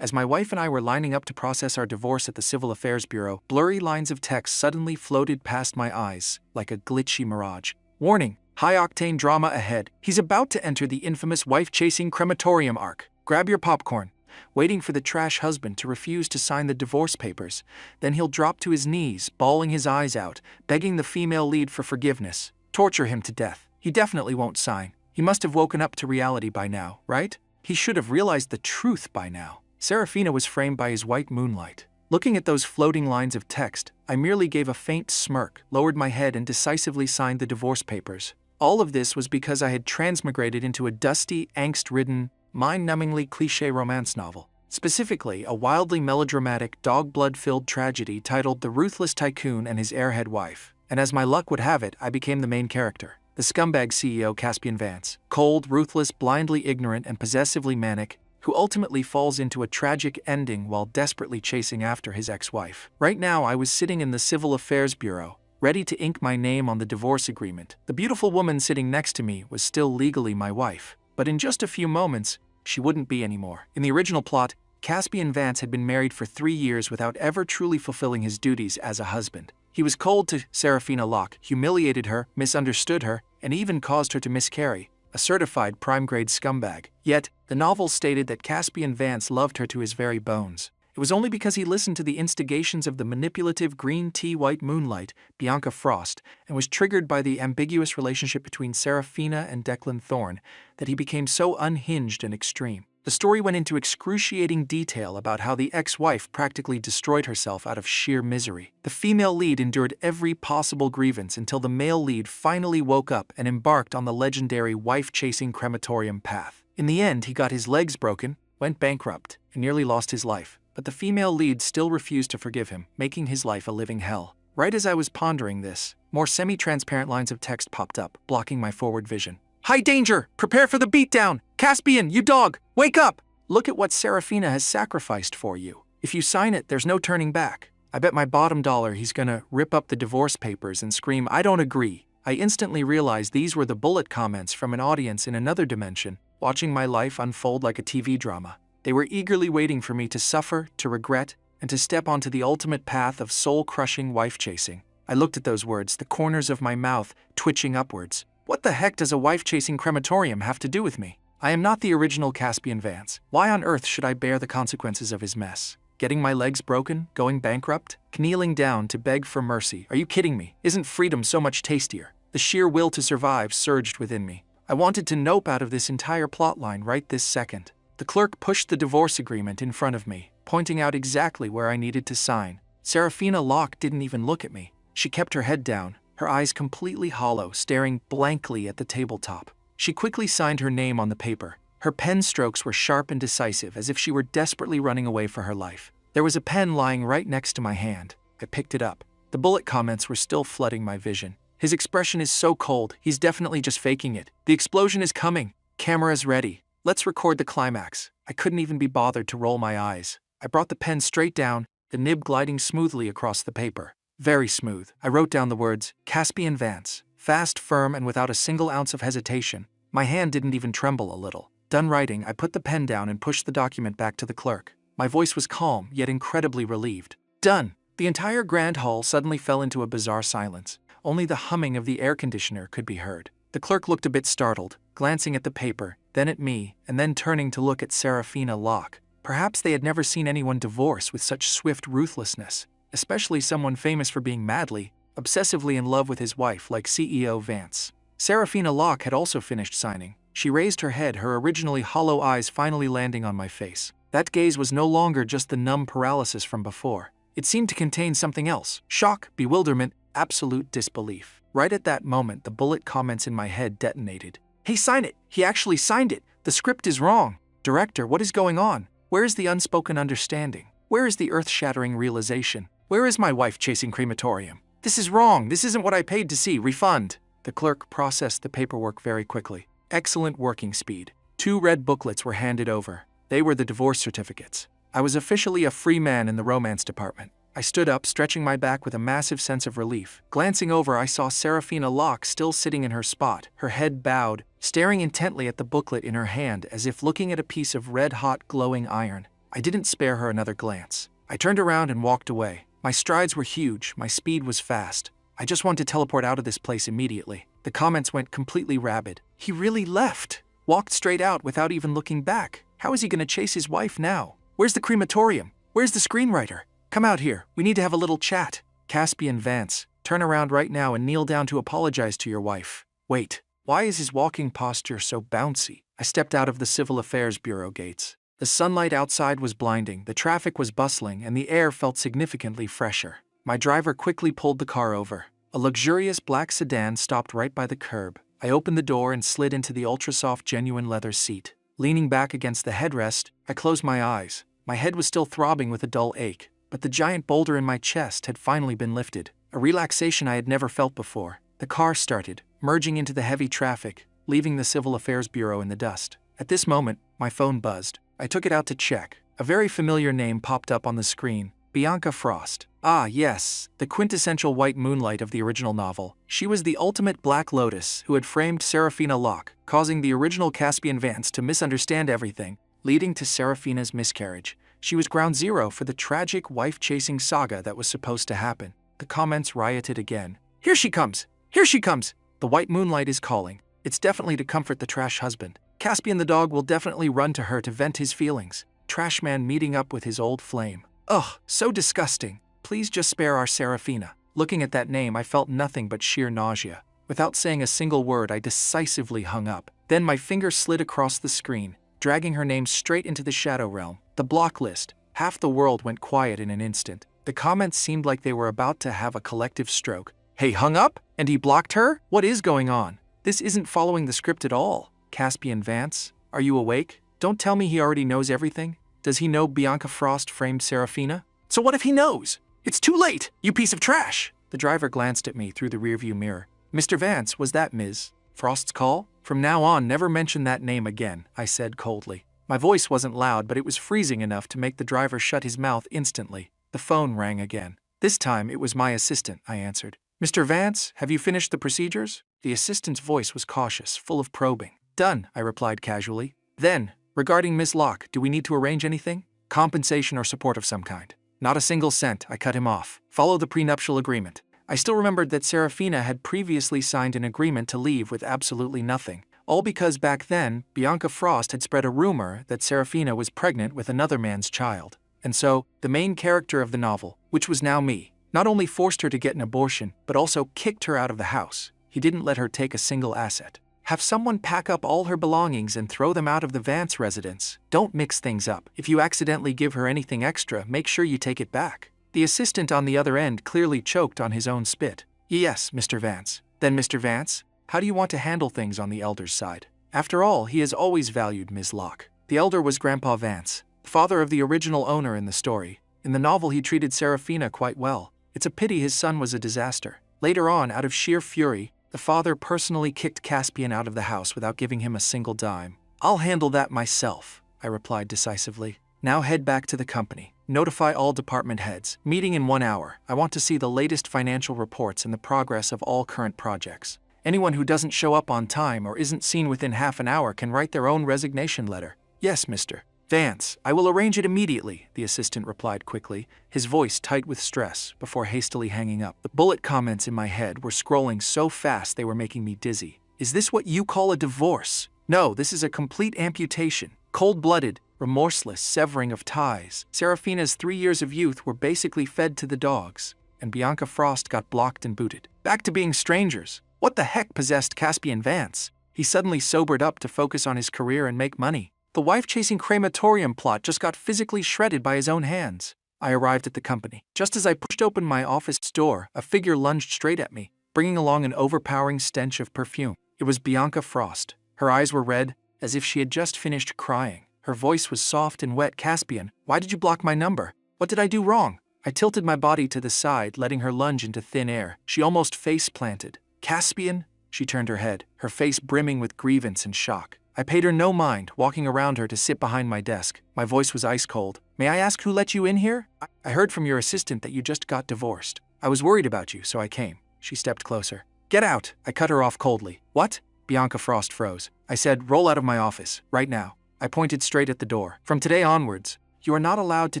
As my wife and I were lining up to process our divorce at the Civil Affairs Bureau, blurry lines of text suddenly floated past my eyes, like a glitchy mirage. Warning, high-octane drama ahead. He's about to enter the infamous wife-chasing crematorium arc. Grab your popcorn. Waiting for the trash husband to refuse to sign the divorce papers. Then he'll drop to his knees, bawling his eyes out, begging the female lead for forgiveness. Torture him to death. He definitely won't sign. He must have woken up to reality by now, right? He should have realized the truth by now. Serafina was framed by his white moonlight. Looking at those floating lines of text, I merely gave a faint smirk, lowered my head and decisively signed the divorce papers. All of this was because I had transmigrated into a dusty, angst-ridden, mind-numbingly cliché romance novel. Specifically, a wildly melodramatic, dog-blood-filled tragedy titled The Ruthless Tycoon and His Airhead Wife. And as my luck would have it, I became the main character. The scumbag CEO Caspian Vance. Cold, ruthless, blindly ignorant, and possessively manic, who ultimately falls into a tragic ending while desperately chasing after his ex-wife. Right now, I was sitting in the Civil Affairs Bureau, ready to ink my name on the divorce agreement. The beautiful woman sitting next to me was still legally my wife, but in just a few moments, she wouldn't be anymore. In the original plot, Caspian Vance had been married for 3 years without ever truly fulfilling his duties as a husband. He was cold to Serafina Locke, humiliated her, misunderstood her, and even caused her to miscarry. A certified prime-grade scumbag. Yet, the novel stated that Caspian Vance loved her to his very bones. It was only because he listened to the instigations of the manipulative green tea white moonlight, Bianca Frost, and was triggered by the ambiguous relationship between Serafina and Declan Thorne that he became so unhinged and extreme. The story went into excruciating detail about how the ex-wife practically destroyed herself out of sheer misery. The female lead endured every possible grievance until the male lead finally woke up and embarked on the legendary wife-chasing crematorium path. In the end, he got his legs broken, went bankrupt, and nearly lost his life. But the female lead still refused to forgive him, making his life a living hell. Right as I was pondering this, more semi-transparent lines of text popped up, blocking my forward vision. High danger! Prepare for the beatdown! Caspian, you dog! Wake up! Look at what Serafina has sacrificed for you. If you sign it, there's no turning back. I bet my bottom dollar he's gonna rip up the divorce papers and scream, I don't agree. I instantly realized these were the bullet comments from an audience in another dimension, watching my life unfold like a TV drama. They were eagerly waiting for me to suffer, to regret, and to step onto the ultimate path of soul-crushing wife-chasing. I looked at those words, the corners of my mouth twitching upwards. What the heck does a wife-chasing crematorium have to do with me? I am not the original Caspian Vance. Why on earth should I bear the consequences of his mess? Getting my legs broken? Going bankrupt? Kneeling down to beg for mercy? Are you kidding me? Isn't freedom so much tastier? The sheer will to survive surged within me. I wanted to nope out of this entire plotline right this second. The clerk pushed the divorce agreement in front of me, pointing out exactly where I needed to sign. Serafina Locke didn't even look at me. She kept her head down, her eyes completely hollow, staring blankly at the tabletop. She quickly signed her name on the paper. Her pen strokes were sharp and decisive, as if she were desperately running away for her life. There was a pen lying right next to my hand. I picked it up. The bullet comments were still flooding my vision. His expression is so cold, he's definitely just faking it. The explosion is coming. Camera's ready. Let's record the climax. I couldn't even be bothered to roll my eyes. I brought the pen straight down, the nib gliding smoothly across the paper. Very smooth. I wrote down the words, Caspian Vance. Fast, firm, and without a single ounce of hesitation. My hand didn't even tremble a little. Done writing, I put the pen down and pushed the document back to the clerk. My voice was calm, yet incredibly relieved. Done! The entire grand hall suddenly fell into a bizarre silence. Only the humming of the air conditioner could be heard. The clerk looked a bit startled, glancing at the paper, then at me, and then turning to look at Serafina Locke. Perhaps they had never seen anyone divorce with such swift ruthlessness, especially someone famous for being madly, obsessively in love with his wife like CEO Vance. Serafina Locke had also finished signing. She raised her head, her originally hollow eyes finally landing on my face. That gaze was no longer just the numb paralysis from before. It seemed to contain something else. Shock, bewilderment, absolute disbelief. Right at that moment, the bullet comments in my head detonated. Hey, sign it! He actually signed it! The script is wrong! Director, what is going on? Where is the unspoken understanding? Where is the earth-shattering realization? Where is my wife-chasing crematorium? This is wrong! This isn't what I paid to see! Refund! The clerk processed the paperwork very quickly. Excellent working speed. 2 red booklets were handed over. They were the divorce certificates. I was officially a free man in the romance department. I stood up, stretching my back with a massive sense of relief. Glancing over, I saw Serafina Locke still sitting in her spot, her head bowed, staring intently at the booklet in her hand as if looking at a piece of red-hot glowing iron. I didn't spare her another glance. I turned around and walked away. My strides were huge, my speed was fast. I just wanted to teleport out of this place immediately. The comments went completely rabid. He really left. Walked straight out without even looking back. How is he gonna chase his wife now? Where's the crematorium? Where's the screenwriter? Come out here, we need to have a little chat. Caspian Vance, turn around right now and kneel down to apologize to your wife. Wait, why is his walking posture so bouncy? I stepped out of the Civil Affairs Bureau gates. The sunlight outside was blinding, the traffic was bustling, and the air felt significantly fresher. My driver quickly pulled the car over. A luxurious black sedan stopped right by the curb. I opened the door and slid into the ultra-soft genuine leather seat. Leaning back against the headrest, I closed my eyes. My head was still throbbing with a dull ache, but the giant boulder in my chest had finally been lifted. A relaxation I had never felt before. The car started, merging into the heavy traffic, leaving the Civil Affairs Bureau in the dust. At this moment, my phone buzzed. I took it out to check. A very familiar name popped up on the screen. Bianca Frost. Ah, yes, the quintessential white moonlight of the original novel. She was the ultimate Black Lotus who had framed Serafina Locke, causing the original Caspian Vance to misunderstand everything, leading to Serafina's miscarriage. She was ground zero for the tragic wife-chasing saga that was supposed to happen. The comments rioted again. Here she comes! Here she comes! The white moonlight is calling. It's definitely to comfort the trash husband. Caspian the dog will definitely run to her to vent his feelings. Trash man meeting up with his old flame. Ugh, so disgusting. Please just spare our Serafina. Looking at that name, I felt nothing but sheer nausea. Without saying a single word, I decisively hung up. Then my finger slid across the screen, dragging her name straight into the shadow realm. The block list. Half the world went quiet in an instant. The comments seemed like they were about to have a collective stroke. Hey, hung up? And he blocked her? What is going on? This isn't following the script at all. Caspian Vance, are you awake? Don't tell me he already knows everything. Does he know Bianca Frost framed Serafina? So what if he knows? It's too late, you piece of trash! The driver glanced at me through the rearview mirror. Mr. Vance, was that Ms. Frost's call? From now on, never mention that name again, I said coldly. My voice wasn't loud, but it was freezing enough to make the driver shut his mouth instantly. The phone rang again. This time, it was my assistant, I answered. Mr. Vance, have you finished the procedures? The assistant's voice was cautious, full of probing. Done, I replied casually. Then, regarding Ms. Locke, do we need to arrange anything? Compensation or support of some kind? Not a single cent, I cut him off. Follow the prenuptial agreement. I still remembered that Serafina had previously signed an agreement to leave with absolutely nothing. All because back then, Bianca Frost had spread a rumor that Serafina was pregnant with another man's child. And so, the main character of the novel, which was now me, not only forced her to get an abortion, but also kicked her out of the house. He didn't let her take a single asset. Have someone pack up all her belongings and throw them out of the Vance residence. Don't mix things up. If you accidentally give her anything extra, make sure you take it back. The assistant on the other end clearly choked on his own spit. Yes, Mr. Vance. Then Mr. Vance, how do you want to handle things on the elder's side? After all, he has always valued Ms. Locke. The elder was Grandpa Vance, the father of the original owner in the story. In the novel, he treated Serafina quite well. It's a pity his son was a disaster. Later on, out of sheer fury, the father personally kicked Caspian out of the house without giving him a single dime. I'll handle that myself, I replied decisively. Now head back to the company. Notify all department heads. Meeting in 1 hour. I want to see the latest financial reports and the progress of all current projects. Anyone who doesn't show up on time or isn't seen within half an hour can write their own resignation letter. Yes, Mr. Vance, I will arrange it immediately, the assistant replied quickly, his voice tight with stress, before hastily hanging up. The bullet comments in my head were scrolling so fast they were making me dizzy. Is this what you call a divorce? No, this is a complete amputation. Cold-blooded, remorseless severing of ties. Serafina's 3 years of youth were basically fed to the dogs, and Bianca Frost got blocked and booted. Back to being strangers. What the heck possessed Caspian Vance? He suddenly sobered up to focus on his career and make money. The wife-chasing crematorium plot just got physically shredded by his own hands. I arrived at the company. Just as I pushed open my office door, a figure lunged straight at me, bringing along an overpowering stench of perfume. It was Bianca Frost. Her eyes were red, as if she had just finished crying. Her voice was soft and wet. Caspian, why did you block my number? What did I do wrong? I tilted my body to the side, letting her lunge into thin air. She almost face-planted. Caspian? She turned her head, her face brimming with grievance and shock. I paid her no mind, walking around her to sit behind my desk. My voice was ice cold. May I ask who let you in here? I heard from your assistant that you just got divorced. I was worried about you, so I came. She stepped closer. Get out! I cut her off coldly. What? Bianca Frost froze. I said, roll out of my office, right now. I pointed straight at the door. From today onwards, You are not allowed to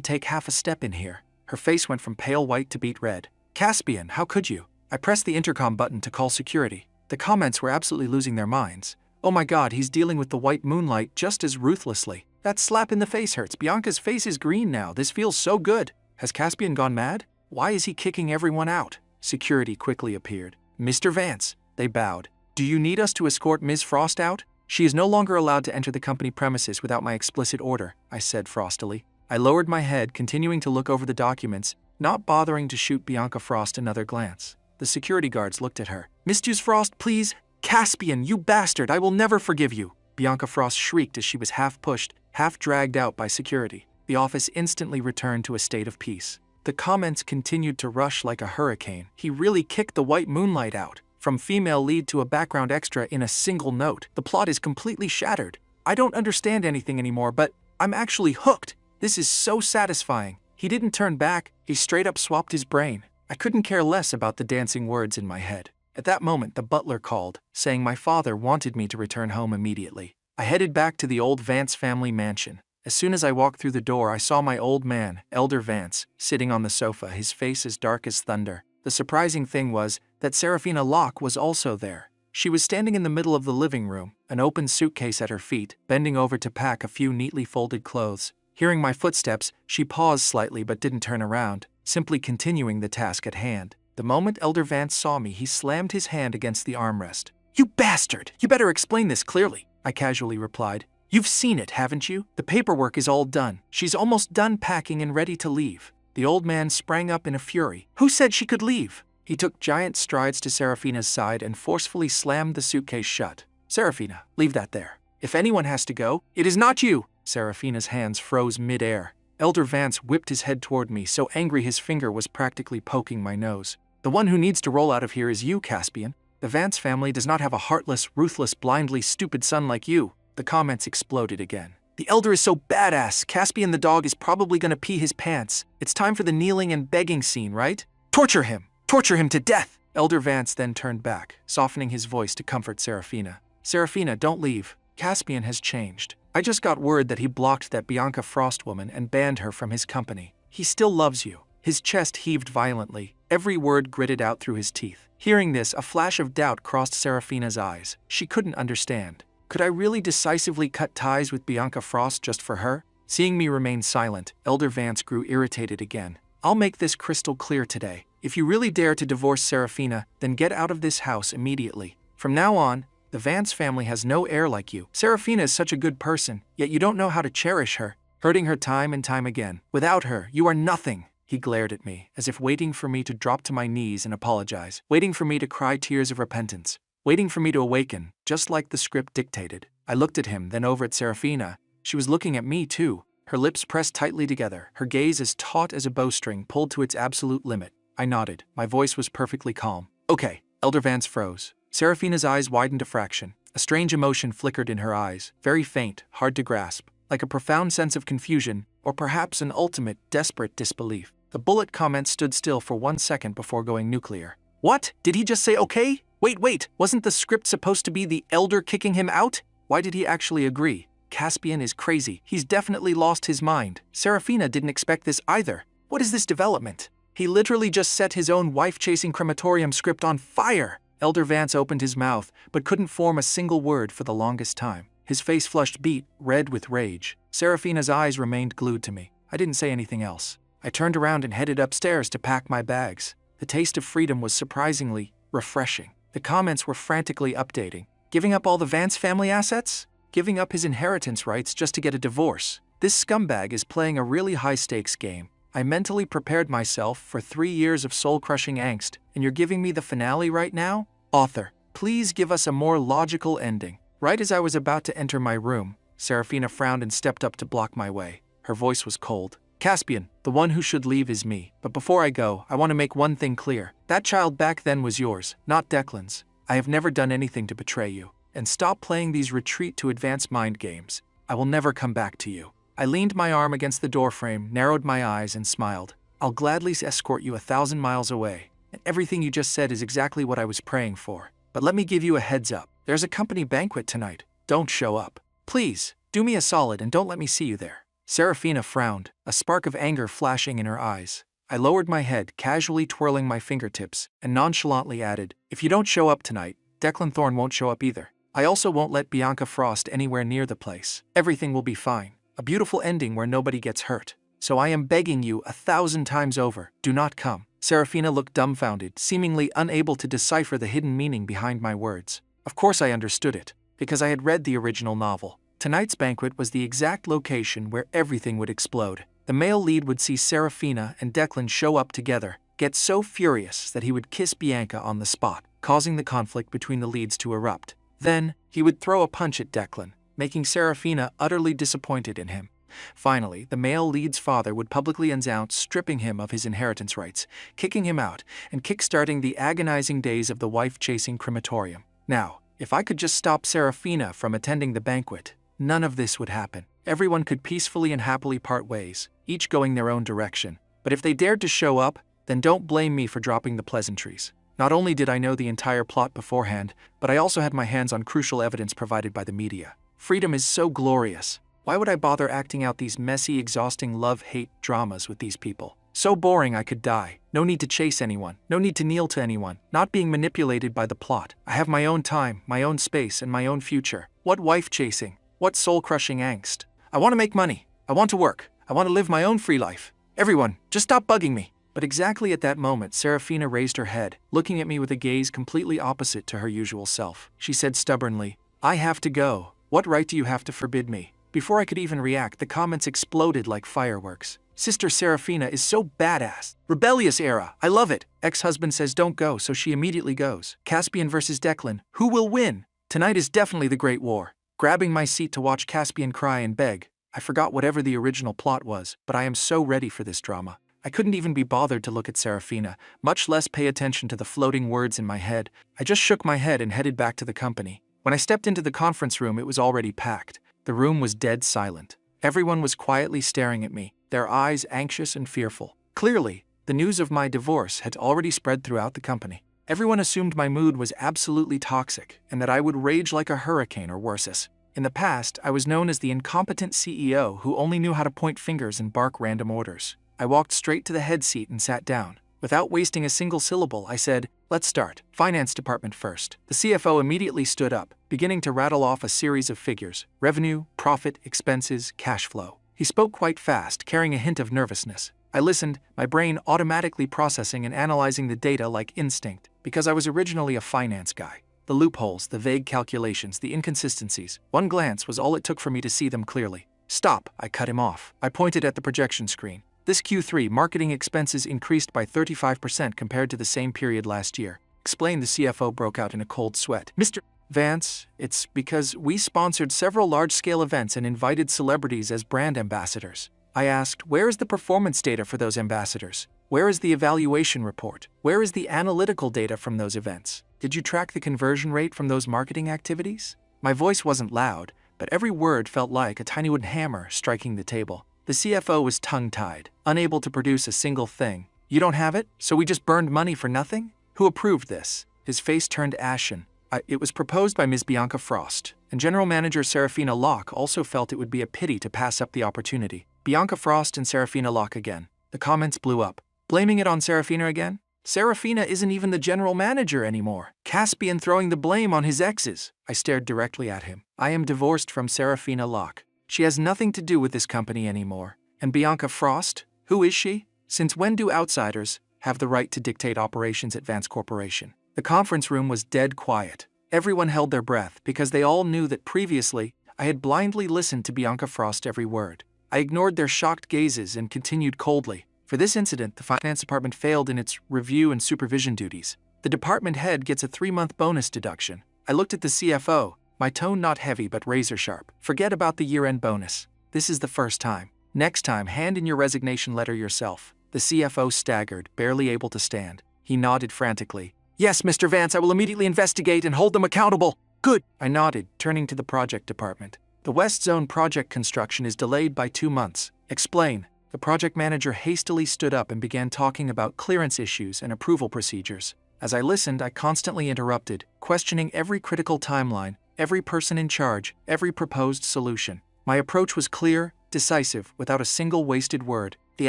take half a step in here. Her face went from pale white to beet red. Caspian, how could you? I pressed the intercom button to call security. The comments were absolutely losing their minds. Oh my god, he's dealing with the white moonlight just as ruthlessly. That slap in the face hurts. Bianca's face is green now. This feels so good. Has Caspian gone mad? Why is he kicking everyone out? Security quickly appeared. Mr. Vance. They bowed. Do you need us to escort Ms. Frost out? She is no longer allowed to enter the company premises without my explicit order, I said frostily. I lowered my head, continuing to look over the documents, not bothering to shoot Bianca Frost another glance. The security guards looked at her. Mrs. Frost, please. Caspian, you bastard, I will never forgive you. Bianca Frost shrieked as she was half pushed, half dragged out by security. The office instantly returned to a state of peace. The comments continued to rush like a hurricane. He really kicked the white moonlight out. From female lead to a background extra in a single note. The plot is completely shattered. I don't understand anything anymore, but I'm actually hooked. This is so satisfying. He didn't turn back, he straight up swapped his brain. I couldn't care less about the dancing words in my head. At that moment, the butler called, saying my father wanted me to return home immediately. I headed back to the old Vance family mansion. As soon as I walked through the door, I saw my old man, Elder Vance, sitting on the sofa, his face as dark as thunder. The surprising thing was that Serafina Locke was also there. She was standing in the middle of the living room, an open suitcase at her feet, bending over to pack a few neatly folded clothes. Hearing my footsteps, she paused slightly but didn't turn around, simply continuing the task at hand. The moment Elder Vance saw me, he slammed his hand against the armrest. You bastard! You better explain this clearly, I casually replied. You've seen it, haven't you? The paperwork is all done. She's almost done packing and ready to leave. The old man sprang up in a fury. Who said she could leave? He took giant strides to Serafina's side and forcefully slammed the suitcase shut. Serafina, leave that there. If anyone has to go, it is not you. Serafina's hands froze mid-air. Elder Vance whipped his head toward me, so angry his finger was practically poking my nose. The one who needs to roll out of here is you, Caspian. The Vance family does not have a heartless, ruthless, blindly stupid son like you. The comments exploded again. The elder is so badass. Caspian the dog is probably gonna pee his pants. It's time for the kneeling and begging scene, right? Torture him! Torture him to death! Elder Vance then turned back, softening his voice to comfort Serafina. Serafina, don't leave. Caspian has changed. I just got word that he blocked that Bianca Frost woman and banned her from his company. He still loves you. His chest heaved violently, every word gritted out through his teeth. Hearing this, a flash of doubt crossed Serafina's eyes. She couldn't understand. Could I really decisively cut ties with Bianca Frost just for her? Seeing me remain silent, Elder Vance grew irritated again. I'll make this crystal clear today. If you really dare to divorce Serafina, then get out of this house immediately. From now on, the Vance family has no heir like you. Serafina is such a good person, yet you don't know how to cherish her, hurting her time and time again. Without her, you are nothing. He glared at me, as if waiting for me to drop to my knees and apologize, waiting for me to cry tears of repentance, waiting for me to awaken, just like the script dictated. I looked at him, then over at Serafina. She was looking at me too, her lips pressed tightly together, her gaze as taut as a bowstring pulled to its absolute limit. I nodded. My voice was perfectly calm. Okay. Elder Vance froze. Serafina's eyes widened a fraction. A strange emotion flickered in her eyes, very faint, hard to grasp, like a profound sense of confusion, or perhaps an ultimate, desperate disbelief. The bullet comment stood still for 1 second before going nuclear. What? Did he just say okay? Wait, wasn't the script supposed to be the elder kicking him out? Why did he actually agree? Caspian is crazy. He's definitely lost his mind. Serafina didn't expect this either. What is this development? He literally just set his own wife-chasing crematorium script on fire. Elder Vance opened his mouth, but couldn't form a single word for the longest time. His face flushed beet red with rage. Serafina's eyes remained glued to me. I didn't say anything else. I turned around and headed upstairs to pack my bags. The taste of freedom was surprisingly refreshing. The comments were frantically updating. Giving up all the Vance family assets? Giving up his inheritance rights just to get a divorce. This scumbag is playing a really high-stakes game. I mentally prepared myself for 3 years of soul-crushing angst, and you're giving me the finale right now? Author, please give us a more logical ending. Right as I was about to enter my room, Serafina frowned and stepped up to block my way. Her voice was cold. Caspian, the one who should leave is me. But before I go, I want to make one thing clear. That child back then was yours, not Declan's. I have never done anything to betray you. And stop playing these retreat to advance mind games. I will never come back to you. I leaned my arm against the doorframe, narrowed my eyes, and smiled. I'll gladly escort you 1,000 miles away. And everything you just said is exactly what I was praying for. But let me give you a heads up. There's a company banquet tonight. Don't show up. Please, do me a solid and don't let me see you there. Serafina frowned, a spark of anger flashing in her eyes. I lowered my head, casually twirling my fingertips, and nonchalantly added, "If you don't show up tonight, Declan Thorne won't show up either. I also won't let Bianca Frost anywhere near the place. Everything will be fine. A beautiful ending where nobody gets hurt. So I am begging you 1,000 times over, do not come." Serafina looked dumbfounded, seemingly unable to decipher the hidden meaning behind my words. Of course I understood it, because I had read the original novel. Tonight's banquet was the exact location where everything would explode. The male lead would see Serafina and Declan show up together, get so furious that he would kiss Bianca on the spot, causing the conflict between the leads to erupt. Then, he would throw a punch at Declan, making Serafina utterly disappointed in him. Finally, the male lead's father would publicly announce stripping him of his inheritance rights, kicking him out, and kickstarting the agonizing days of the wife-chasing crematorium. Now, if I could just stop Serafina from attending the banquet, none of this would happen. Everyone could peacefully and happily part ways, each going their own direction. But if they dared to show up, then don't blame me for dropping the pleasantries. Not only did I know the entire plot beforehand, but I also had my hands on crucial evidence provided by the media. Freedom is so glorious. Why would I bother acting out these messy, exhausting love-hate dramas with these people? So boring I could die. No need to chase anyone. No need to kneel to anyone. Not being manipulated by the plot. I have my own time, my own space, and my own future. What wife-chasing? What soul-crushing angst? I want to make money. I want to work. I want to live my own free life. Everyone, just stop bugging me. But exactly at that moment, Serafina raised her head, looking at me with a gaze completely opposite to her usual self. She said stubbornly, "I have to go. What right do you have to forbid me?" Before I could even react, the comments exploded like fireworks. "Sister Serafina is so badass. Rebellious era. I love it. Ex-husband says don't go, so she immediately goes. Caspian versus Declan. Who will win? Tonight is definitely the Great War." Grabbing my seat to watch Caspian cry and beg, I forgot whatever the original plot was, but I am so ready for this drama. I couldn't even be bothered to look at Serafina, much less pay attention to the floating words in my head. I just shook my head and headed back to the company. When I stepped into the conference room, it was already packed. The room was dead silent. Everyone was quietly staring at me, their eyes anxious and fearful. Clearly, the news of my divorce had already spread throughout the company. Everyone assumed my mood was absolutely toxic and that I would rage like a hurricane or worse. In the past, I was known as the incompetent CEO who only knew how to point fingers and bark random orders. I walked straight to the head seat and sat down. Without wasting a single syllable, I said, "Let's start. Finance department first." The CFO immediately stood up, beginning to rattle off a series of figures: revenue, profit, expenses, cash flow. He spoke quite fast, carrying a hint of nervousness. I listened, my brain automatically processing and analyzing the data like instinct, because I was originally a finance guy. The loopholes, the vague calculations, the inconsistencies. One glance was all it took for me to see them clearly. "Stop," I cut him off. I pointed at the projection screen. "This Q3, marketing expenses increased by 35% compared to the same period last year." Explained. The CFO broke out in a cold sweat. "Mr. Vance, it's because we sponsored several large-scale events and invited celebrities as brand ambassadors." I asked, "Where is the performance data for those ambassadors? Where is the evaluation report? Where is the analytical data from those events? Did you track the conversion rate from those marketing activities?" My voice wasn't loud, but every word felt like a tiny wooden hammer striking the table. The CFO was tongue-tied, unable to produce a single thing. "You don't have it? So we just burned money for nothing? Who approved this?" His face turned ashen. It was proposed by Ms. Bianca Frost, and General Manager Serafina Locke also felt it would be a pity to pass up the opportunity. Bianca Frost and Serafina Locke again. The comments blew up. Blaming it on Serafina again? Serafina isn't even the general manager anymore. Caspian throwing the blame on his exes. I stared directly at him. I am divorced from Serafina Locke. She has nothing to do with this company anymore. And Bianca Frost? Who is she? Since when do outsiders have the right to dictate operations at Vance Corporation? The conference room was dead quiet. Everyone held their breath because they all knew that previously I had blindly listened to Bianca Frost every word. I ignored their shocked gazes and continued coldly. For this incident, the finance department failed in its review and supervision duties. The department head gets a 3-month bonus deduction. I looked at the CFO, my tone not heavy but razor sharp. "Forget about the year-end bonus. This is the first time. Next time, hand in your resignation letter yourself." The CFO staggered, barely able to stand. He nodded frantically. "Yes, Mr. Vance, I will immediately investigate and hold them accountable." "Good." I nodded, turning to the project department. "The West Zone project construction is delayed by 2 months. Explain." The project manager hastily stood up and began talking about clearance issues and approval procedures. As I listened, I constantly interrupted, questioning every critical timeline, every person in charge, every proposed solution. My approach was clear: decisive, without a single wasted word. The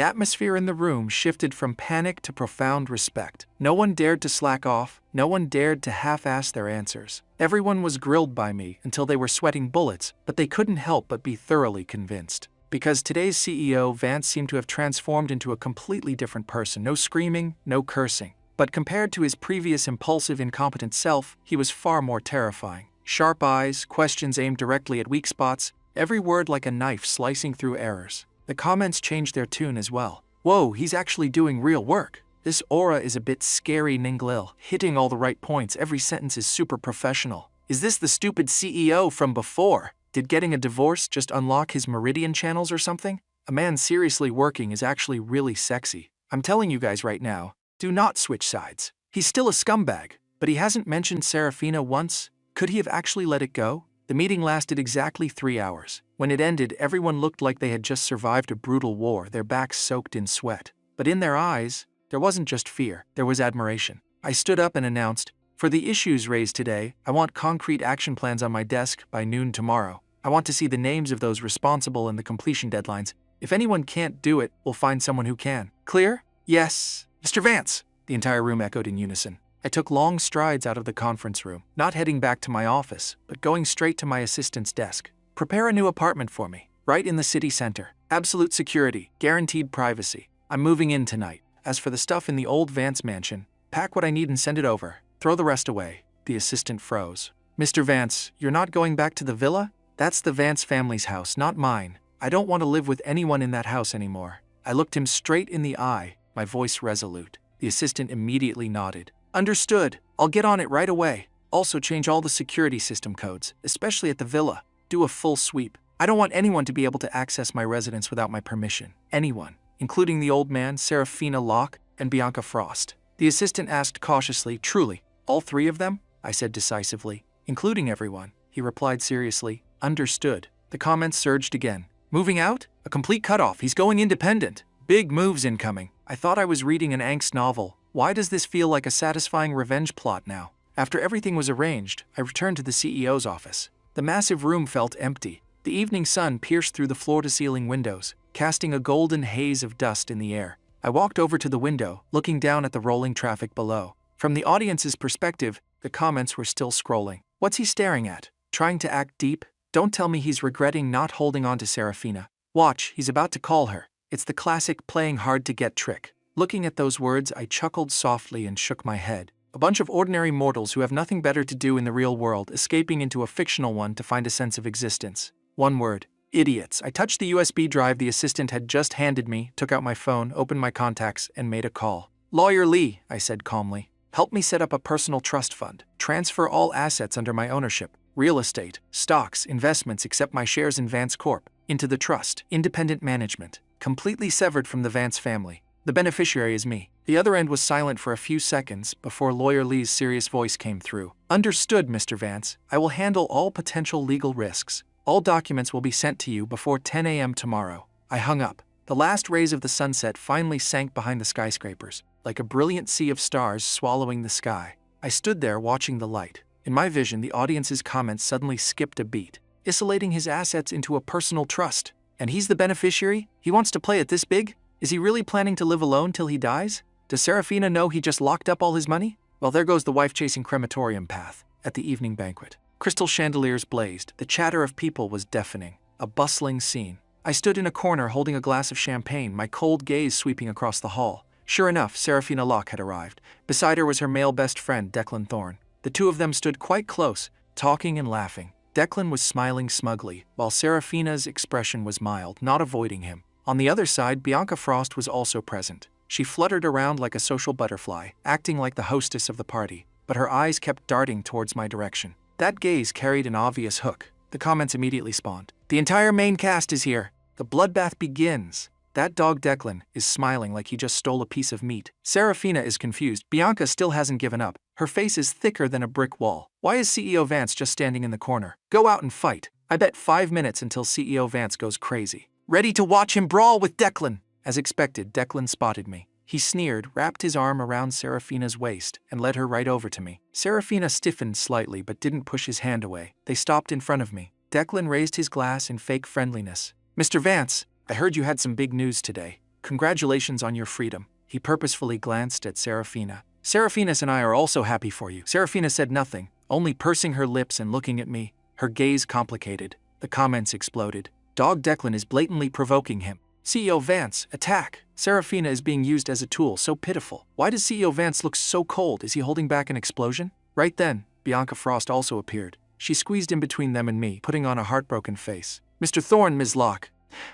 atmosphere in the room shifted from panic to profound respect. No one dared to slack off, no one dared to half-ass their answers. Everyone was grilled by me until they were sweating bullets, but they couldn't help but be thoroughly convinced. Because today's CEO, Vance, seemed to have transformed into a completely different person. No screaming, no cursing. But compared to his previous impulsive, incompetent self, he was far more terrifying. Sharp eyes, questions aimed directly at weak spots, every word like a knife slicing through errors. The comments changed their tune as well. Whoa, he's actually doing real work. This aura is a bit scary, Ninglil, hitting all the right points. Every sentence is super professional. Is this the stupid CEO from before? Did getting a divorce just unlock his meridian channels or something? A man seriously working is actually really sexy. I'm telling you guys right now, do not switch sides. He's still a scumbag, but he hasn't mentioned Serafina once. Could he have actually let it go? The meeting lasted exactly 3 hours. When it ended, everyone looked like they had just survived a brutal war, their backs soaked in sweat. But in their eyes, there wasn't just fear, there was admiration. I stood up and announced, "For the issues raised today, I want concrete action plans on my desk by noon tomorrow. I want to see the names of those responsible and the completion deadlines. If anyone can't do it, we'll find someone who can. Clear?" "Yes, Mr. Vance," the entire room echoed in unison. I took long strides out of the conference room, not heading back to my office, but going straight to my assistant's desk. "Prepare a new apartment for me, right in the city center. Absolute security, guaranteed privacy. I'm moving in tonight. As for the stuff in the old Vance mansion, pack what I need and send it over. Throw the rest away." The assistant froze. "Mr. Vance, you're not going back to the villa? That's the Vance family's house, not mine. I don't want to live with anyone in that house anymore." I looked him straight in the eye, my voice resolute. The assistant immediately nodded. "Understood. I'll get on it right away. Also change all the security system codes, especially at the villa. Do a full sweep. I don't want anyone to be able to access my residence without my permission. Anyone, including the old man, Serafina Locke, and Bianca Frost." The assistant asked cautiously, "Truly, all 3 of them?" I said decisively. "Including everyone," he replied seriously. "Understood." The comments surged again. "Moving out? A complete cutoff. He's going independent. Big moves incoming. I thought I was reading an angst novel. Why does this feel like a satisfying revenge plot now?" After everything was arranged, I returned to the CEO's office. The massive room felt empty. The evening sun pierced through the floor-to-ceiling windows, casting a golden haze of dust in the air. I walked over to the window, looking down at the rolling traffic below. From the audience's perspective, the comments were still scrolling. What's he staring at? Trying to act deep? Don't tell me he's regretting not holding on to Serafina. Watch, he's about to call her. It's the classic playing hard to get trick. Looking at those words, I chuckled softly and shook my head. A bunch of ordinary mortals who have nothing better to do in the real world, escaping into a fictional one to find a sense of existence. One word. Idiots. I touched the USB drive the assistant had just handed me, took out my phone, opened my contacts, and made a call. "Lawyer Lee," I said calmly. "Help me set up a personal trust fund. Transfer all assets under my ownership. Real estate, stocks, investments except my shares in Vance Corp. Into the trust. Independent management. Completely severed from the Vance family. The beneficiary is me." The other end was silent for a few seconds before Lawyer Lee's serious voice came through. "Understood, Mr. Vance. I will handle all potential legal risks. All documents will be sent to you before 10 a.m. tomorrow." I hung up. The last rays of the sunset finally sank behind the skyscrapers, like a brilliant sea of stars swallowing the sky. I stood there watching the light. In my vision, the audience's comments suddenly skipped a beat. Isolating his assets into a personal trust. And he's the beneficiary? He wants to play it this big? Is he really planning to live alone till he dies? Does Serafina know he just locked up all his money? Well, there goes the wife-chasing crematorium path. At the evening banquet, crystal chandeliers blazed. The chatter of people was deafening. A bustling scene. I stood in a corner holding a glass of champagne, my cold gaze sweeping across the hall. Sure enough, Serafina Locke had arrived. Beside her was her male best friend, Declan Thorne. The two of them stood quite close, talking and laughing. Declan was smiling smugly, while Serafina's expression was mild, not avoiding him. On the other side, Bianca Frost was also present. She fluttered around like a social butterfly, acting like the hostess of the party, but her eyes kept darting towards my direction. That gaze carried an obvious hook. The comments immediately spawned. "The entire main cast is here. The bloodbath begins." That dog Declan is smiling like he just stole a piece of meat. Serafina is confused. Bianca still hasn't given up. Her face is thicker than a brick wall. Why is CEO Vance just standing in the corner? Go out and fight. I bet 5 minutes until CEO Vance goes crazy. Ready to watch him brawl with Declan. As expected, Declan spotted me. He sneered, wrapped his arm around Serafina's waist, and led her right over to me. Serafina stiffened slightly but didn't push his hand away. They stopped in front of me. Declan raised his glass in fake friendliness. Mr. Vance, I heard you had some big news today. Congratulations on your freedom. He purposefully glanced at Serafina. Serafina and I are also happy for you. Serafina said nothing, only pursing her lips and looking at me, her gaze complicated. The comments exploded. Dog Declan is blatantly provoking him. CEO Vance, attack! Serafina is being used as a tool, so pitiful. Why does CEO Vance look so cold? Is he holding back an explosion? Right then, Bianca Frost also appeared. She squeezed in between them and me, putting on a heartbroken face. Mr. Thorne, Ms. Locke,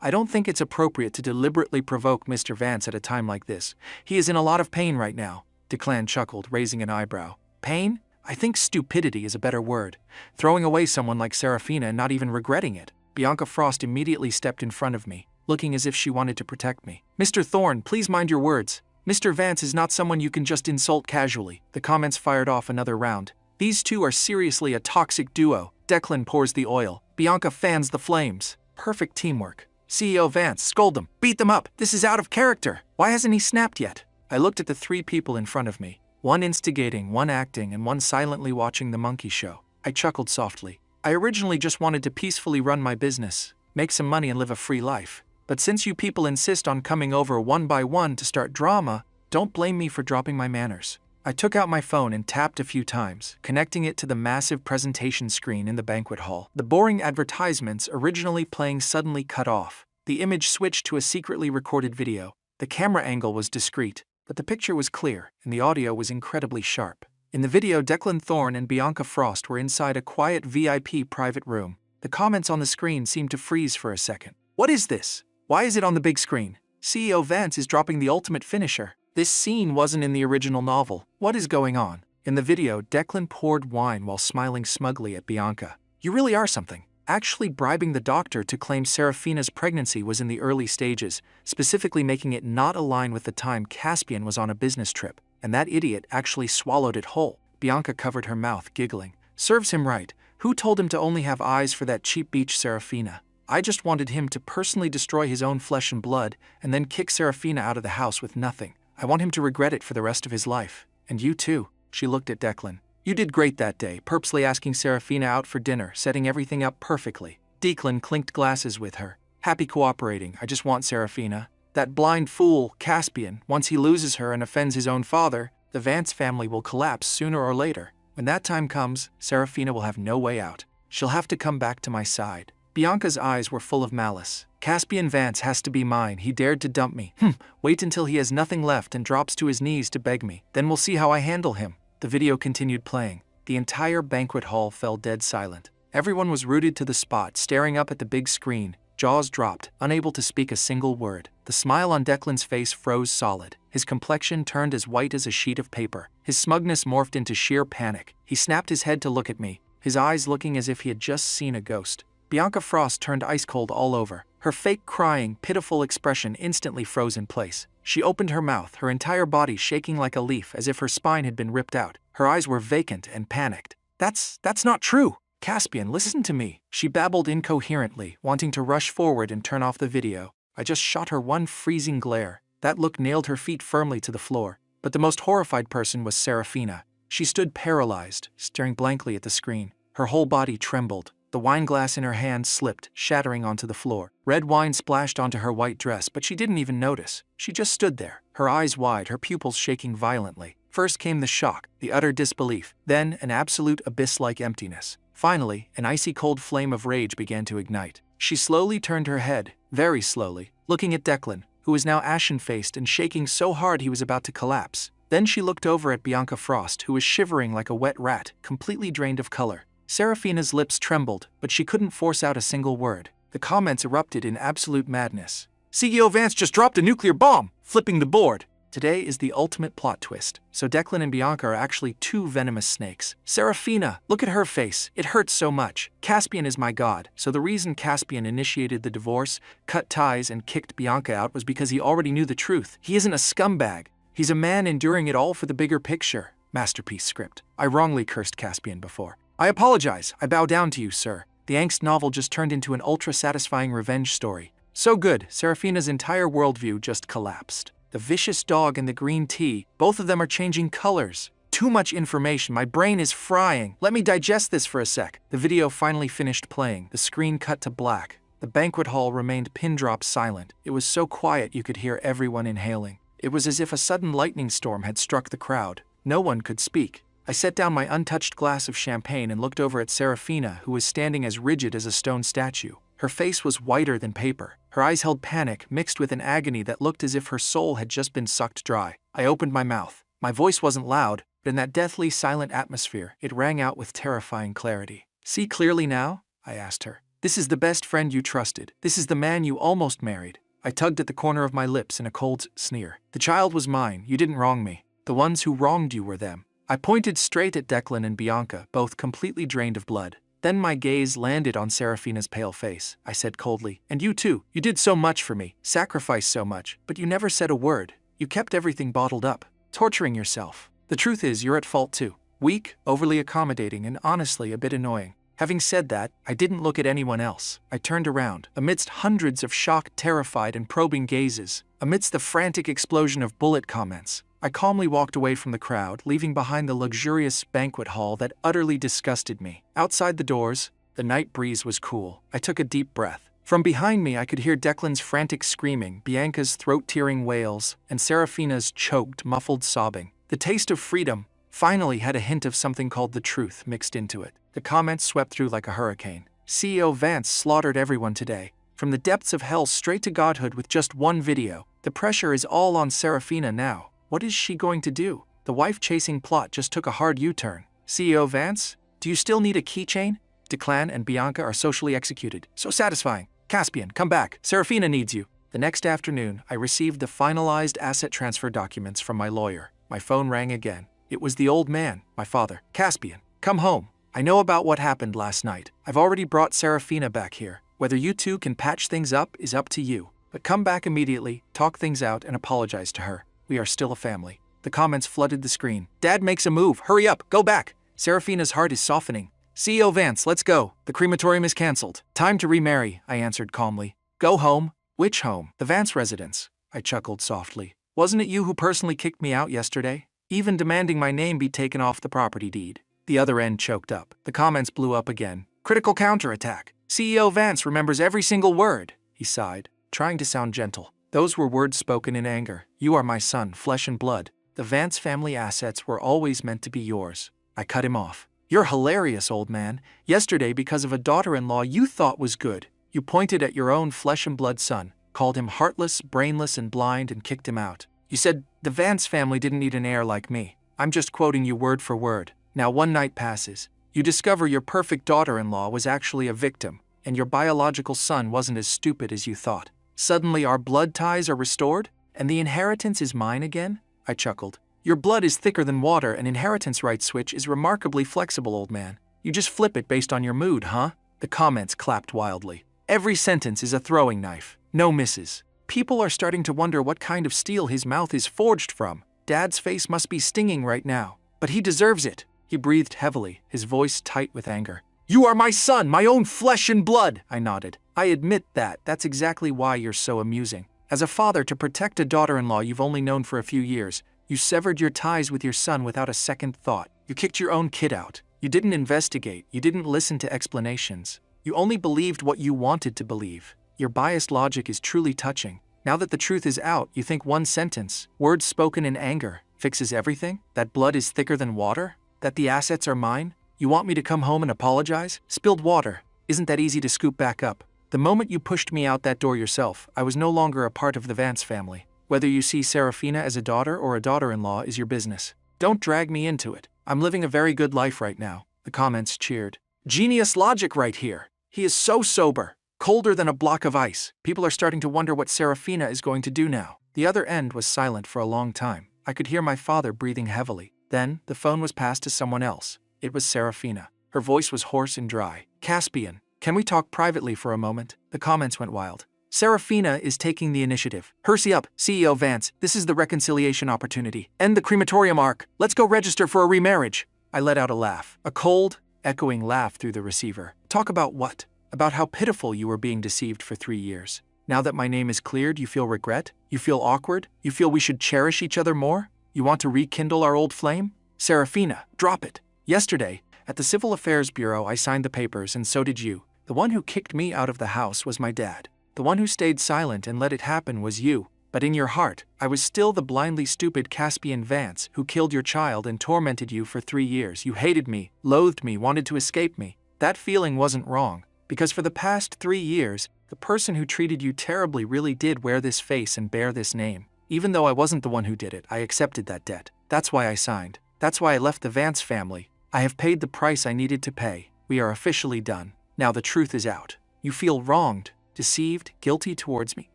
I don't think it's appropriate to deliberately provoke Mr. Vance at a time like this. He is in a lot of pain right now. Declan chuckled, raising an eyebrow. Pain? I think stupidity is a better word. Throwing away someone like Serafina and not even regretting it. Bianca Frost immediately stepped in front of me, looking as if she wanted to protect me. Mr. Thorne, please mind your words. Mr. Vance is not someone you can just insult casually. The comments fired off another round. These two are seriously a toxic duo. Declan pours the oil. Bianca fans the flames. Perfect teamwork. CEO Vance, scold them. Beat them up. This is out of character. Why hasn't he snapped yet? I looked at the three people in front of me. One instigating, one acting, and one silently watching the monkey show. I chuckled softly. I originally just wanted to peacefully run my business, make some money and live a free life. But since you people insist on coming over one by one to start drama, don't blame me for dropping my manners. I took out my phone and tapped a few times, connecting it to the massive presentation screen in the banquet hall. The boring advertisements originally playing suddenly cut off. The image switched to a secretly recorded video. The camera angle was discreet, but the picture was clear, and the audio was incredibly sharp. In the video, Declan Thorne and Bianca Frost were inside a quiet VIP private room. The comments on the screen seemed to freeze for a second. What is this? Why is it on the big screen? CEO Vance is dropping the ultimate finisher. This scene wasn't in the original novel. What is going on? In the video, Declan poured wine while smiling smugly at Bianca. You really are something. Actually bribing the doctor to claim Serafina's pregnancy was in the early stages, specifically making it not align with the time Caspian was on a business trip, and that idiot actually swallowed it whole. Bianca covered her mouth, giggling. Serves him right. Who told him to only have eyes for that cheap beach Serafina? I just wanted him to personally destroy his own flesh and blood, and then kick Serafina out of the house with nothing. I want him to regret it for the rest of his life. And you too. She looked at Declan. You did great that day, purposely asking Serafina out for dinner, setting everything up perfectly. Declan clinked glasses with her. Happy cooperating, I just want Serafina. That blind fool, Caspian, once he loses her and offends his own father, the Vance family will collapse sooner or later. When that time comes, Serafina will have no way out. She'll have to come back to my side. Bianca's eyes were full of malice. Caspian Vance has to be mine. He dared to dump me. Wait until he has nothing left and drops to his knees to beg me. Then we'll see how I handle him. The video continued playing. The entire banquet hall fell dead silent. Everyone was rooted to the spot, staring up at the big screen. Jaws dropped, unable to speak a single word. The smile on Declan's face froze solid. His complexion turned as white as a sheet of paper. His smugness morphed into sheer panic. He snapped his head to look at me, his eyes looking as if he had just seen a ghost. Bianca Frost turned ice cold all over. Her fake crying, pitiful expression instantly froze in place. She opened her mouth, her entire body shaking like a leaf as if her spine had been ripped out. Her eyes were vacant and panicked. That's not true. Caspian, listen to me. She babbled incoherently, wanting to rush forward and turn off the video. I just shot her one freezing glare. That look nailed her feet firmly to the floor. But the most horrified person was Serafina. She stood paralyzed, staring blankly at the screen. Her whole body trembled. The wine glass in her hand slipped, shattering onto the floor. Red wine splashed onto her white dress, but she didn't even notice. She just stood there, her eyes wide, her pupils shaking violently. First came the shock, the utter disbelief, then an absolute abyss-like emptiness. Finally, an icy cold flame of rage began to ignite. She slowly turned her head, very slowly, looking at Declan, who was now ashen-faced and shaking so hard he was about to collapse. Then she looked over at Bianca Frost, who was shivering like a wet rat, completely drained of color. Serafina's lips trembled, but she couldn't force out a single word. The comments erupted in absolute madness. CEO Vance just dropped a nuclear bomb, flipping the board. Today is the ultimate plot twist. So Declan and Bianca are actually two venomous snakes. Serafina, look at her face. It hurts so much. Caspian is my god. So the reason Caspian initiated the divorce, cut ties, and kicked Bianca out was because he already knew the truth. He isn't a scumbag. He's a man enduring it all for the bigger picture. Masterpiece script. I wrongly cursed Caspian before. I apologize. I bow down to you, sir. The angst novel just turned into an ultra-satisfying revenge story. So good, Serafina's entire worldview just collapsed. The vicious dog and the green tea, both of them are changing colors. Too much information, my brain is frying. Let me digest this for a sec. The video finally finished playing. The screen cut to black. The banquet hall remained pin-drop silent. It was so quiet you could hear everyone inhaling. It was as if a sudden lightning storm had struck the crowd. No one could speak. I set down my untouched glass of champagne and looked over at Serafina, who was standing as rigid as a stone statue. Her face was whiter than paper. Her eyes held panic, mixed with an agony that looked as if her soul had just been sucked dry. I opened my mouth. My voice wasn't loud, but in that deathly silent atmosphere, it rang out with terrifying clarity. "See clearly now?" I asked her. "This is the best friend you trusted. This is the man you almost married." I tugged at the corner of my lips in a cold sneer. "The child was mine. You didn't wrong me. The ones who wronged you were them." I pointed straight at Declan and Bianca, both completely drained of blood. Then my gaze landed on Serafina's pale face. I said coldly, "And you too. You did so much for me, sacrificed so much, but you never said a word. You kept everything bottled up, torturing yourself. The truth is, you're at fault too. Weak, overly accommodating, and honestly a bit annoying." Having said that, I didn't look at anyone else. I turned around. Amidst hundreds of shocked, terrified, and probing gazes, amidst the frantic explosion of bullet comments, I calmly walked away from the crowd, leaving behind the luxurious banquet hall that utterly disgusted me. Outside the doors, the night breeze was cool. I took a deep breath. From behind me, I could hear Declan's frantic screaming, Bianca's throat-tearing wails, and Serafina's choked, muffled sobbing. The taste of freedom finally had a hint of something called the truth mixed into it. The comments swept through like a hurricane. CEO Vance slaughtered everyone today. From the depths of hell straight to godhood with just one video. The pressure is all on Serafina now. What is she going to do? The wife-chasing plot just took a hard U-turn. CEO Vance, do you still need a keychain? Declan and Bianca are socially executed. So satisfying. Caspian, come back. Serafina needs you. The next afternoon, I received the finalized asset transfer documents from my lawyer. My phone rang again. It was the old man, my father. "Caspian, come home. I know about what happened last night. I've already brought Serafina back here. Whether you two can patch things up is up to you. But come back immediately, talk things out, and apologize to her. We are still a family." The comments flooded the screen. "Dad makes a move. Hurry up. Go back." Serafina's heart is softening. "CEO Vance, let's go. The crematorium is cancelled. Time to remarry," I answered calmly. "Go home." "Which home?" "The Vance residence." I chuckled softly. "Wasn't it you who personally kicked me out yesterday? Even demanding my name be taken off the property deed." The other end choked up. The comments blew up again. "Critical counterattack. CEO Vance remembers every single word," he sighed, trying to sound gentle. "Those were words spoken in anger. You are my son, flesh and blood. The Vance family assets were always meant to be yours." I cut him off. "You're hilarious, old man. Yesterday, because of a daughter-in-law you thought was good, you pointed at your own flesh and blood son, called him heartless, brainless, and blind, and kicked him out. You said the Vance family didn't need an heir like me. I'm just quoting you word for word. Now one night passes. You discover your perfect daughter-in-law was actually a victim, and your biological son wasn't as stupid as you thought. Suddenly our blood ties are restored, and the inheritance is mine again?" I chuckled. "Your blood is thicker than water, and inheritance right switch is remarkably flexible, old man. You just flip it based on your mood, huh?" The comments clapped wildly. "Every sentence is a throwing knife. No misses. People are starting to wonder what kind of steel his mouth is forged from. Dad's face must be stinging right now. But he deserves it." He breathed heavily, his voice tight with anger. "You are my son, my own flesh and blood!" I nodded. "I admit that. That's exactly why you're so amusing. As a father, to protect a daughter-in-law you've only known for a few years, you severed your ties with your son without a second thought. You kicked your own kid out. You didn't investigate. You didn't listen to explanations. You only believed what you wanted to believe. Your biased logic is truly touching. Now that the truth is out, you think one sentence, words spoken in anger, fixes everything? That blood is thicker than water? That the assets are mine? You want me to come home and apologize? Spilled water. Isn't that easy to scoop back up? The moment you pushed me out that door yourself, I was no longer a part of the Vance family. Whether you see Serafina as a daughter or a daughter-in-law is your business. Don't drag me into it. I'm living a very good life right now." The comments cheered. "Genius logic right here. He is so sober. Colder than a block of ice. People are starting to wonder what Serafina is going to do now." The other end was silent for a long time. I could hear my father breathing heavily. Then, the phone was passed to someone else. It was Serafina. Her voice was hoarse and dry. "Caspian, can we talk privately for a moment?" The comments went wild. "Serafina is taking the initiative. Hurry up, CEO Vance. This is the reconciliation opportunity. End the crematorium arc. Let's go register for a remarriage." I let out a laugh. A cold, echoing laugh through the receiver. "Talk about what? About how pitiful you were being deceived for 3 years. Now that my name is cleared, you feel regret? You feel awkward? You feel we should cherish each other more? You want to rekindle our old flame? Serafina, drop it. Yesterday, at the Civil Affairs Bureau I signed the papers and so did you. The The one who kicked me out of the house was my dad. The one who stayed silent and let it happen was you. But in your heart, I was still the blindly stupid Caspian Vance who killed your child and tormented you for 3 years. You hated me, loathed me, wanted to escape me. That feeling wasn't wrong, because for the past 3 years, the person who treated you terribly really did wear this face and bear this name. Even though I wasn't the one who did it, I accepted that debt. That's why I signed. That's why I left the Vance family. I have paid the price I needed to pay. We are officially done. Now the truth is out. You feel wronged, deceived, guilty towards me.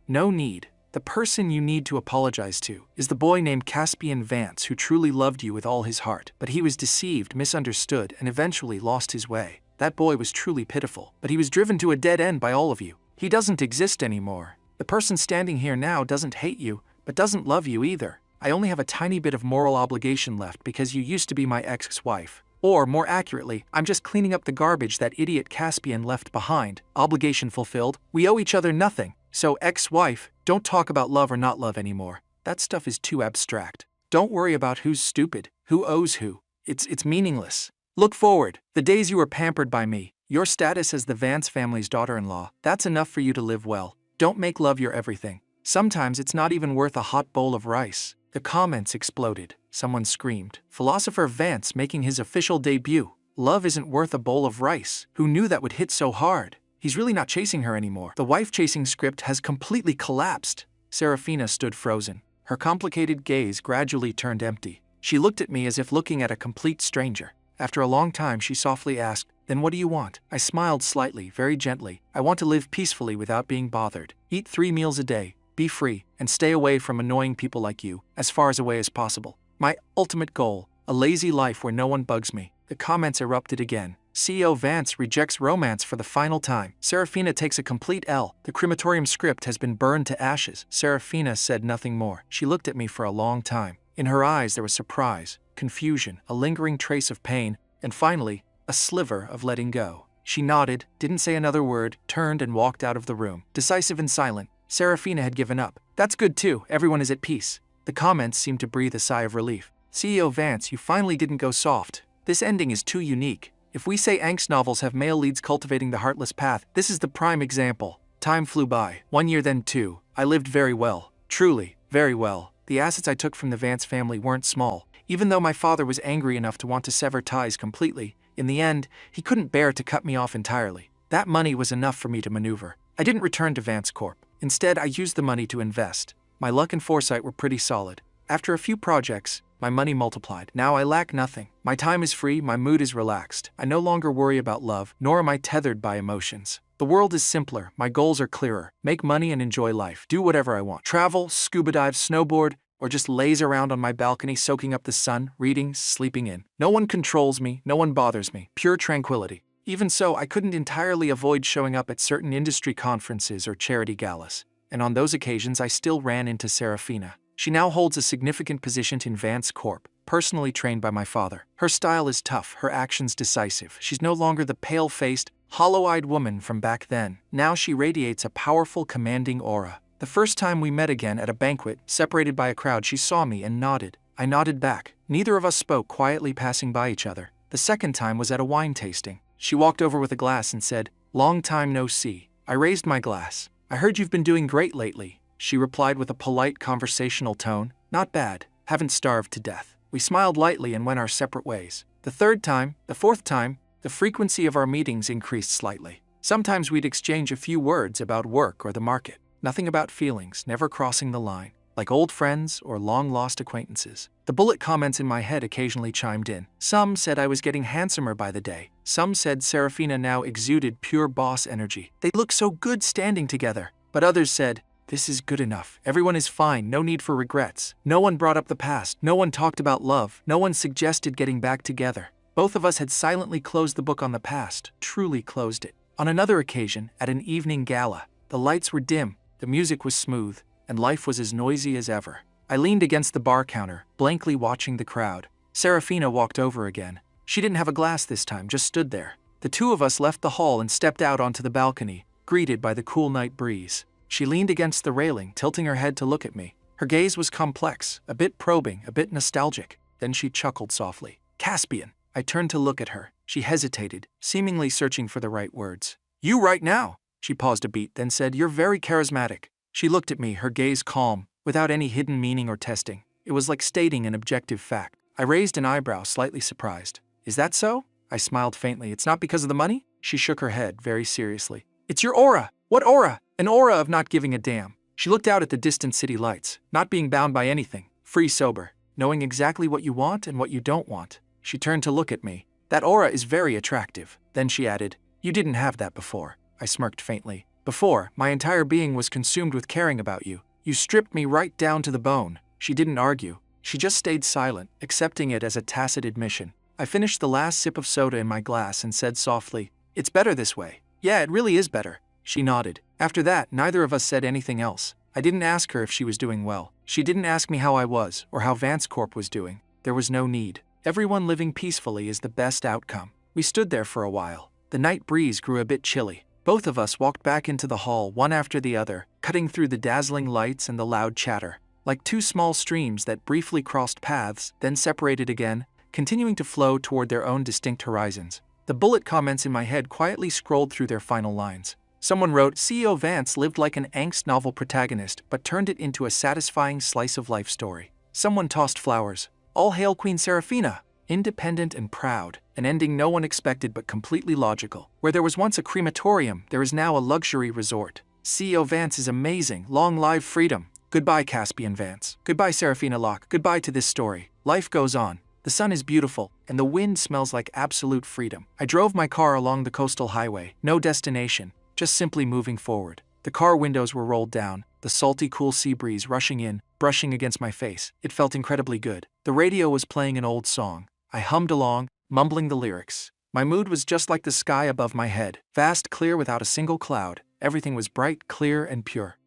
No need. The person you need to apologize to is the boy named Caspian Vance who truly loved you with all his heart, but he was deceived, misunderstood, and eventually lost his way. That boy was truly pitiful, but he was driven to a dead end by all of you. He doesn't exist anymore. The person standing here now doesn't hate you, but doesn't love you either. I only have a tiny bit of moral obligation left because you used to be my ex-wife. Or, more accurately, I'm just cleaning up the garbage that idiot Caspian left behind. Obligation fulfilled. We owe each other nothing. So, ex-wife, don't talk about love or not love anymore. That stuff is too abstract. Don't worry about who's stupid, who owes who. It's meaningless. Look forward. The days you were pampered by me, your status as the Vance family's daughter-in-law, that's enough for you to live well. Don't make love your everything. Sometimes it's not even worth a hot bowl of rice. The comments exploded. Someone screamed. Philosopher Vance making his official debut. Love isn't worth a bowl of rice. Who knew that would hit so hard? He's really not chasing her anymore. The wife-chasing script has completely collapsed. Serafina stood frozen. Her complicated gaze gradually turned empty. She looked at me as if looking at a complete stranger. After a long time, she softly asked, "Then what do you want?" I smiled slightly, very gently. "I want to live peacefully without being bothered. Eat 3 meals a day. Be free, and stay away from annoying people like you, as far away as possible. My ultimate goal, a lazy life where no one bugs me." The comments erupted again. CEO Vance rejects romance for the final time. Serafina takes a complete L. The crematorium script has been burned to ashes. Serafina said nothing more. She looked at me for a long time. In her eyes there was surprise, confusion, a lingering trace of pain, and finally, a sliver of letting go. She nodded, didn't say another word, turned and walked out of the room. Decisive and silent, Serafina had given up. That's good too, everyone is at peace. The comments seemed to breathe a sigh of relief. CEO Vance, you finally didn't go soft. This ending is too unique. If we say angst novels have male leads cultivating the heartless path, this is the prime example. Time flew by. 1 year, then 2. I lived very well. Truly, very well. The assets I took from the Vance family weren't small. Even though my father was angry enough to want to sever ties completely, in the end, he couldn't bear to cut me off entirely. That money was enough for me to maneuver. I didn't return to Vance Corp. Instead, I used the money to invest. My luck and foresight were pretty solid. After a few projects, my money multiplied. Now I lack nothing. My time is free, my mood is relaxed. I no longer worry about love, nor am I tethered by emotions. The world is simpler, my goals are clearer. Make money and enjoy life. Do whatever I want. Travel, scuba dive, snowboard, or just laze around on my balcony soaking up the sun, reading, sleeping in. No one controls me, no one bothers me. Pure tranquility. Even so, I couldn't entirely avoid showing up at certain industry conferences or charity galas. And on those occasions I still ran into Serafina. She now holds a significant position in Vance Corp, personally trained by my father. Her style is tough, her actions decisive. She's no longer the pale-faced, hollow-eyed woman from back then. Now she radiates a powerful, commanding aura. The first time we met again at a banquet, separated by a crowd, she saw me and nodded. I nodded back. Neither of us spoke, quietly passing by each other. The second time was at a wine tasting. She walked over with a glass and said, "Long time no see." I raised my glass. "I heard you've been doing great lately," she replied with a polite conversational tone. "Not bad. Haven't starved to death." We smiled lightly and went our separate ways. The third time, the fourth time, the frequency of our meetings increased slightly. Sometimes we'd exchange a few words about work or the market. Nothing about feelings, never crossing the line. Like old friends or long-lost acquaintances. The bullet comments in my head occasionally chimed in. Some said I was getting handsomer by the day. Some said Serafina now exuded pure boss energy. They look so good standing together. But others said, "This is good enough. Everyone is fine, no need for regrets." No one brought up the past. No one talked about love. No one suggested getting back together. Both of us had silently closed the book on the past, truly closed it. On another occasion, at an evening gala, the lights were dim, the music was smooth, and life was as noisy as ever. I leaned against the bar counter, blankly watching the crowd. Serafina walked over again. She didn't have a glass this time, just stood there. The two of us left the hall and stepped out onto the balcony, greeted by the cool night breeze. She leaned against the railing, tilting her head to look at me. Her gaze was complex, a bit probing, a bit nostalgic. Then she chuckled softly. "Caspian." I turned to look at her. She hesitated, seemingly searching for the right words. You right now. She paused a beat, then said, You're very charismatic. She looked at me, her gaze calm, without any hidden meaning or testing. It was like stating an objective fact. I raised an eyebrow, slightly surprised. Is that so? I smiled faintly. It's not because of the money? She shook her head, very seriously. It's your aura. What aura? An aura of not giving a damn. She looked out at the distant city lights, not being bound by anything, free sober, knowing exactly what you want and what you don't want. She turned to look at me. That aura is very attractive. Then she added, You didn't have that before. I smirked faintly. Before, my entire being was consumed with caring about you. You stripped me right down to the bone. She didn't argue. She just stayed silent, accepting it as a tacit admission. I finished the last sip of soda in my glass and said softly, It's better this way. Yeah, it really is better. She nodded. After that, neither of us said anything else. I didn't ask her if she was doing well. She didn't ask me how I was, or how Vance Corp was doing. There was no need. Everyone living peacefully is the best outcome. We stood there for a while. The night breeze grew a bit chilly. Both of us walked back into the hall one after the other, cutting through the dazzling lights and the loud chatter. Like two small streams that briefly crossed paths, then separated again, continuing to flow toward their own distinct horizons. The bullet comments in my head quietly scrolled through their final lines. Someone wrote, CEO Vance lived like an angst novel protagonist, but turned it into a satisfying slice-of-life story. Someone tossed flowers. All hail Queen Seraphina! Independent and proud, an ending no one expected but completely logical. Where there was once a crematorium, there is now a luxury resort. CEO Vance is amazing. Long live freedom. Goodbye, Caspian Vance. Goodbye, Seraphina Locke. Goodbye to this story. Life goes on. The sun is beautiful, and the wind smells like absolute freedom. I drove my car along the coastal highway. No destination, just simply moving forward. The car windows were rolled down, the salty, cool sea breeze rushing in, brushing against my face. It felt incredibly good. The radio was playing an old song. I hummed along, mumbling the lyrics. My mood was just like the sky above my head. Vast, clear, without a single cloud. Everything was bright, clear, and pure.